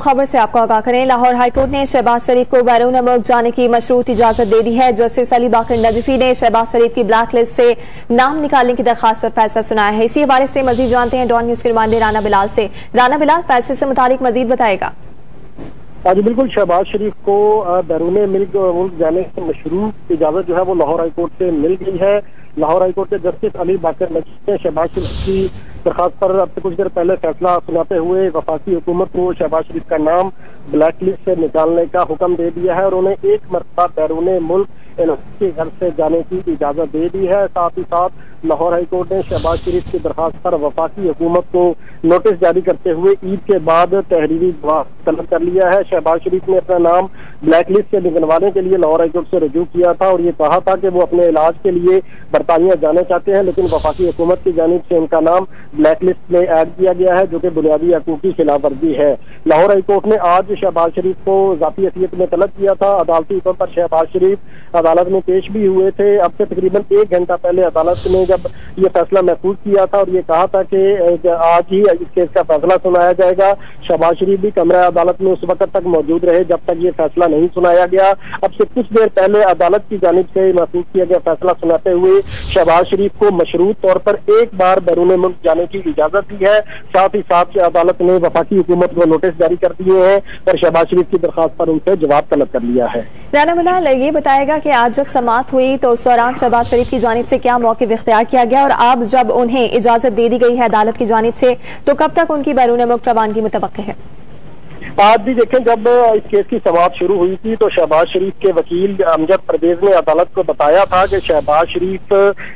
खबर से आपको आगाह करें। लाहौर हाईकोर्ट ने शहबाज शरीफ को बैरून मुल्क जाने की मशरूत इजाजत दे दी है। जस्टिस अली बाकर नजफी ने शहबाज शरीफ की ब्लैक लिस्ट से नाम निकालने की दरखास्त पर फैसला सुनाया है। इसी हवाले से मजीद जानते हैं डॉन न्यूज के नुमाइंदे राना बिलाल से। राना बिलाल, फैसले से मुतालिक मजीद बताएगा। जी बिल्कुल, शहबाज शरीफ को बैरून मुल्क जाने की मशरूत इजाजत जो है वो लाहौर हाईकोर्ट से मिल गई है। लाहौर हाईकोर्ट के जस्टिस अली बाकर नजफी ने शहबाज शरीफ की दरखास्त पर अब से कुछ देर पहले फैसला सुनाते हुए वफाकी हुकूमत को शहबाज शरीफ का नाम ब्लैक लिस्ट से निकालने का हुक्म दे दिया है और उन्हें एक मरतबा बैरून मुल्क के घर से जाने की इजाजत दे दी है। साथ ही साथ लाहौर हाईकोर्ट ने शहबाज शरीफ की दरखास्त पर वफाकी हुकूमत को नोटिस जारी करते हुए ईद के बाद तहरीरी जवाब तलब कर लिया है। शहबाज शरीफ ने अपना नाम ब्लैक लिस्ट से निकलवाने के लिए लाहौर हाईकोर्ट से रजू किया था और ये कहा था कि वो अपने इलाज के लिए बरतानिया जाना चाहते हैं, लेकिन वफाकी हुकूमत की जानिब से उनका नाम ब्लैक लिस्ट में ऐड किया गया है, जो कि बुनियादी हकूक की खिलाफ वर्जी है। लाहौर हाईकोर्ट ने आज शहबाज शरीफ को जाती हैसियत में तलब किया था। अदालती हुक्म पर शहबाज शरीफ अदालत में पेश भी हुए थे। अब से तकरीबन 1 घंटा पहले अदालत ने जब ये फैसला महफूज किया था और ये कहा था कि आज ही इस केस का फैसला सुनाया जाएगा। शहबाज शरीफ भी कमरा अदालत में उस वक्त तक मौजूद रहे जब तक ये फैसला नहीं सुनाया गया। अब से कुछ देर पहले अदालत की जानिब से महफूज किया गया फैसला सुनाते हुए शहबाज शरीफ को मशरूत तौर पर एक बार बैरून मुल्क जाने की इजाजत दी है। साथ ही साथ अदालत ने वफाकी हुकूमत को नोटिस जारी कर दिए हैं और शहबाज शरीफ की दरखास्त पर उनसे जवाब तलब कर लिया है। राना बिलाल, ये बताएगा कि आज जब समाअत हुई तो उस दौरान शहबाज शरीफ की जानिब से क्या मौक़िफ़ इख्तियार किया गया और अब जब उन्हें इजाजत दे दी गई है अदालत की जानिब से तो कब तक उनकी बैरून मुल्क रवानगी मुतवक्किल है? आज भी देखें, जब इस केस की समाअत शुरू हुई थी तो शहबाज शरीफ के वकील अमजद परवेज ने अदालत को बताया था कि शहबाज शरीफ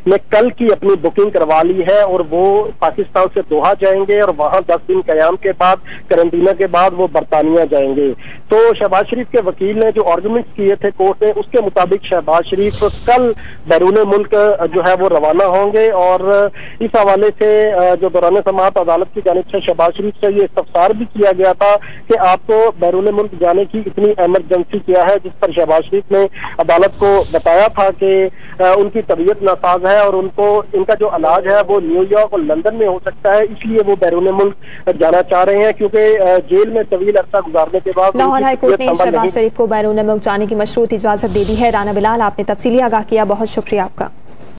ने कल की अपनी बुकिंग करवा ली है और वो पाकिस्तान से दोहा जाएंगे और वहां 10 दिन कयाम के बाद करंटीना के बाद वो बरतानिया जाएंगे। तो शहबाज शरीफ के वकील ने जो आर्गूमेंट्स किए थे कोर्ट ने, उसके मुताबिक शहबाज शरीफ कल बैरून मुल्क जो है वो रवाना होंगे और इस हवाले से जो दौरान समाअत अदालत की जानिब से शहबाज शरीफ से ये इस्तफसार भी किया गया था कि आपको बैरून मुल्क जाने की इतनी इमरजेंसी क्या है, जिस पर शहबाज शरीफ ने अदालत को बताया था कि उनकी तबीयत नासाज है और उनको इनका जो इलाज है वो न्यूयॉर्क और लंदन में हो सकता है, इसलिए वो बैरून मुल्क जाना चाह रहे हैं क्योंकि जेल में तवील अरसा गुजारने के बाद लाहौर हाईकोर्ट ने शहबाज शरीफ को बैरून मुल्क जाने की मशरूत इजाजत दे दी है। राना बिलाल, आपने तफसीली आगाह किया, बहुत शुक्रिया आपका।